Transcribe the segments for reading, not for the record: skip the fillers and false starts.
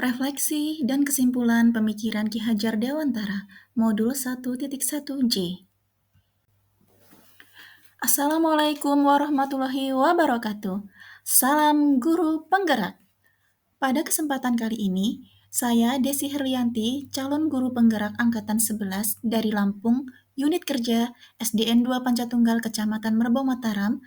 Refleksi dan kesimpulan pemikiran Ki Hajar Dewantara, Modul 1.1J. Assalamualaikum warahmatullahi wabarakatuh. Salam Guru Penggerak. Pada kesempatan kali ini, saya Desi Herlianti, calon guru penggerak Angkatan 11 dari Lampung, Unit Kerja SDN 2 Pancatunggal Kecamatan Merbau Mataram,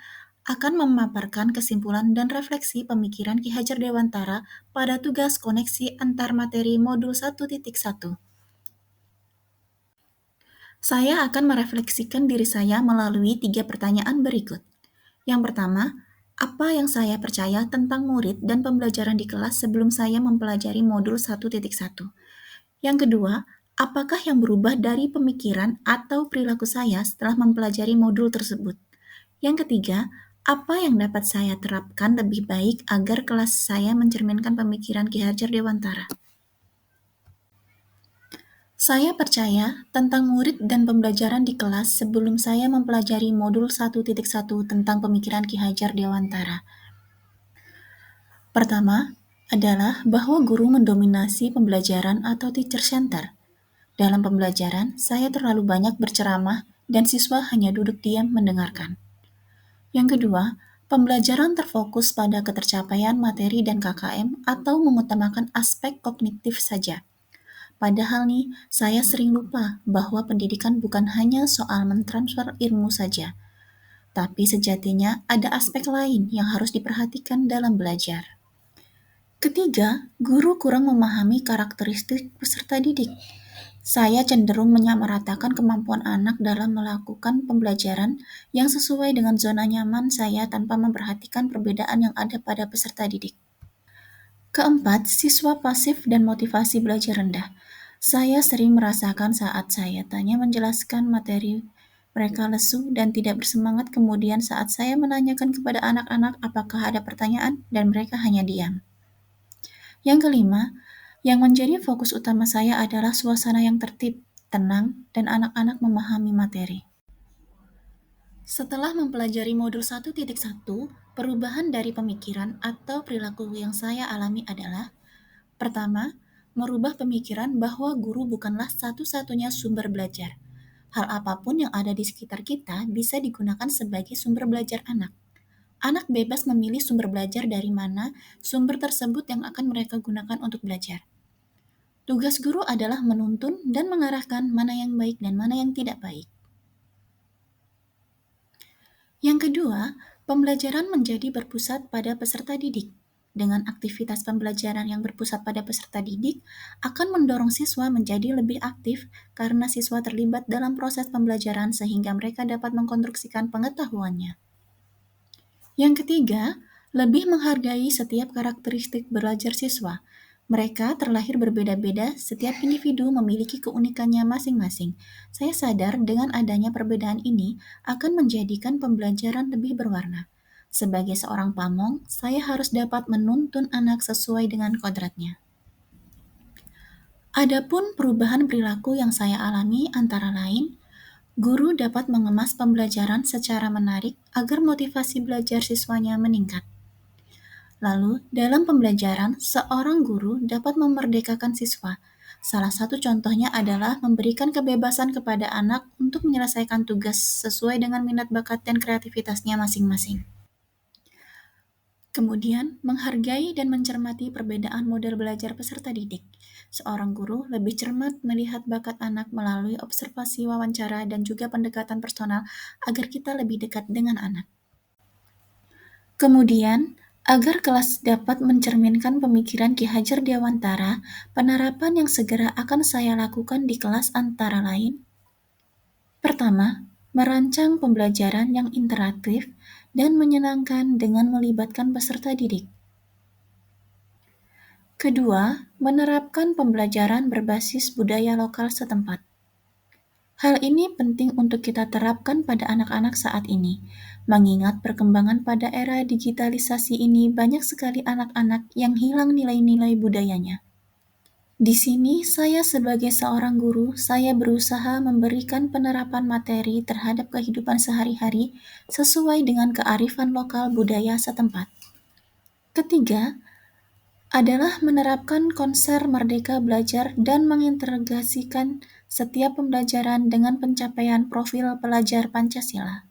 akan memaparkan kesimpulan dan refleksi pemikiran Ki Hajar Dewantara pada tugas koneksi antar materi modul 1.1. Saya akan merefleksikan diri saya melalui 3 pertanyaan berikut. Yang pertama, apa yang saya percaya tentang murid dan pembelajaran di kelas sebelum saya mempelajari modul 1.1? Yang kedua, apakah yang berubah dari pemikiran atau perilaku saya setelah mempelajari modul tersebut? Yang ketiga, apa yang dapat saya terapkan lebih baik agar kelas saya mencerminkan pemikiran Ki Hajar Dewantara? Saya percaya tentang murid dan pembelajaran di kelas sebelum saya mempelajari modul 1.1 tentang pemikiran Ki Hajar Dewantara. Pertama, adalah bahwa guru mendominasi pembelajaran atau teacher center. Dalam pembelajaran, saya terlalu banyak berceramah dan siswa hanya duduk diam mendengarkan. Yang kedua, pembelajaran terfokus pada ketercapaian materi dan KKM atau mengutamakan aspek kognitif saja. Padahal nih, saya sering lupa bahwa pendidikan bukan hanya soal mentransfer ilmu saja, tapi sejatinya ada aspek lain yang harus diperhatikan dalam belajar. Ketiga, guru kurang memahami karakteristik peserta didik. Saya cenderung menyamaratakan kemampuan anak dalam melakukan pembelajaran yang sesuai dengan zona nyaman saya tanpa memperhatikan perbedaan yang ada pada peserta didik. Keempat, siswa pasif dan motivasi belajar rendah. Saya sering merasakan saat saya tanya menjelaskan materi, mereka lesu dan tidak bersemangat, kemudian saat saya menanyakan kepada anak-anak apakah ada pertanyaan dan mereka hanya diam. Yang kelima, yang menjadi fokus utama saya adalah suasana yang tertib, tenang, dan anak-anak memahami materi. Setelah mempelajari modul 1.1, perubahan dari pemikiran atau perilaku yang saya alami adalah: pertama, merubah pemikiran bahwa guru bukanlah satu-satunya sumber belajar. Hal apapun yang ada di sekitar kita bisa digunakan sebagai sumber belajar anak. Anak bebas memilih sumber belajar dari mana sumber tersebut yang akan mereka gunakan untuk belajar. Tugas guru adalah menuntun dan mengarahkan mana yang baik dan mana yang tidak baik. Yang kedua, pembelajaran menjadi berpusat pada peserta didik. Dengan aktivitas pembelajaran yang berpusat pada peserta didik, akan mendorong siswa menjadi lebih aktif karena siswa terlibat dalam proses pembelajaran sehingga mereka dapat mengkonstruksikan pengetahuannya. Yang ketiga, lebih menghargai setiap karakteristik belajar siswa. Mereka terlahir berbeda-beda, setiap individu memiliki keunikannya masing-masing. Saya sadar dengan adanya perbedaan ini akan menjadikan pembelajaran lebih berwarna. Sebagai seorang pamong, saya harus dapat menuntun anak sesuai dengan kodratnya. Adapun perubahan perilaku yang saya alami antara lain, guru dapat mengemas pembelajaran secara menarik agar motivasi belajar siswanya meningkat. Lalu, dalam pembelajaran, seorang guru dapat memerdekakan siswa. Salah satu contohnya adalah memberikan kebebasan kepada anak untuk menyelesaikan tugas sesuai dengan minat bakat dan kreativitasnya masing-masing. Kemudian, menghargai dan mencermati perbedaan model belajar peserta didik. Seorang guru lebih cermat melihat bakat anak melalui observasi wawancara dan juga pendekatan personal agar kita lebih dekat dengan anak. Kemudian, agar kelas dapat mencerminkan pemikiran Ki Hajar Dewantara, penerapan yang segera akan saya lakukan di kelas antara lain: pertama, merancang pembelajaran yang interaktif dan menyenangkan dengan melibatkan peserta didik. Kedua, menerapkan pembelajaran berbasis budaya lokal setempat. Hal ini penting untuk kita terapkan pada anak-anak saat ini, mengingat perkembangan pada era digitalisasi ini banyak sekali anak-anak yang hilang nilai-nilai budayanya. Di sini saya sebagai seorang guru, saya berusaha memberikan penerapan materi terhadap kehidupan sehari-hari sesuai dengan kearifan lokal budaya setempat. Ketiga, adalah menerapkan konsep merdeka belajar dan mengintegrasikan setiap pembelajaran dengan pencapaian profil pelajar Pancasila.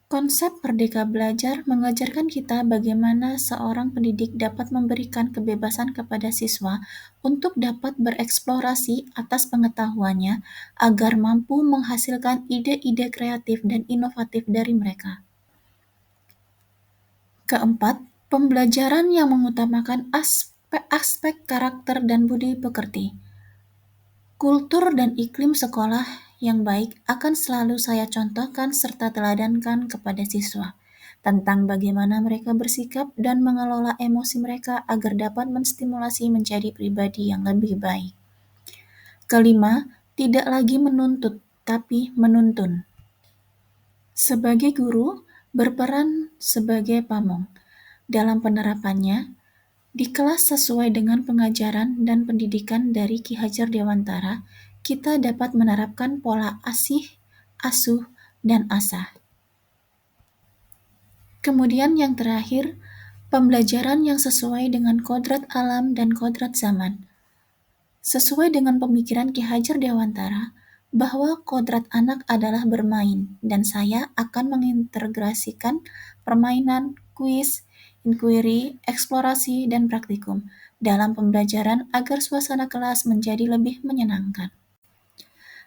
Konsep merdeka belajar mengajarkan kita bagaimana seorang pendidik dapat memberikan kebebasan kepada siswa untuk dapat bereksplorasi atas pengetahuannya agar mampu menghasilkan ide-ide kreatif dan inovatif dari mereka. Keempat, pembelajaran yang mengutamakan aspek karakter dan budi pekerti. Kultur dan iklim sekolah yang baik akan selalu saya contohkan serta teladankan kepada siswa tentang bagaimana mereka bersikap dan mengelola emosi mereka agar dapat menstimulasi menjadi pribadi yang lebih baik. Kelima, tidak lagi menuntut, tapi menuntun. Sebagai guru, berperan sebagai pamong. Dalam penerapannya, di kelas sesuai dengan pengajaran dan pendidikan dari Ki Hajar Dewantara, kita dapat menerapkan pola asih, asuh, dan asah. Kemudian yang terakhir, pembelajaran yang sesuai dengan kodrat alam dan kodrat zaman. Sesuai dengan pemikiran Ki Hajar Dewantara, bahwa kodrat anak adalah bermain, dan saya akan mengintegrasikan permainan, kuis, inquiry, eksplorasi, dan praktikum dalam pembelajaran agar suasana kelas menjadi lebih menyenangkan.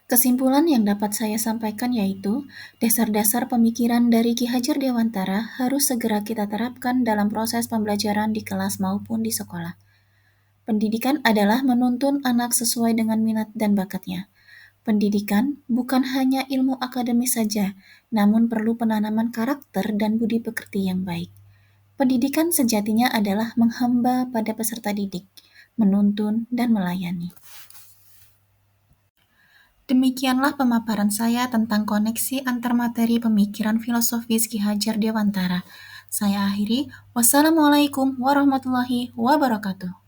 Kesimpulan yang dapat saya sampaikan yaitu, dasar-dasar pemikiran dari Ki Hajar Dewantara harus segera kita terapkan dalam proses pembelajaran di kelas maupun di sekolah. Pendidikan adalah menuntun anak sesuai dengan minat dan bakatnya. Pendidikan bukan hanya ilmu akademis saja, namun perlu penanaman karakter dan budi pekerti yang baik. Pendidikan sejatinya adalah menghamba pada peserta didik, menuntun dan melayani. Demikianlah pemaparan saya tentang koneksi antar materi pemikiran filosofis Ki Hajar Dewantara. Saya akhiri, wassalamualaikum warahmatullahi wabarakatuh.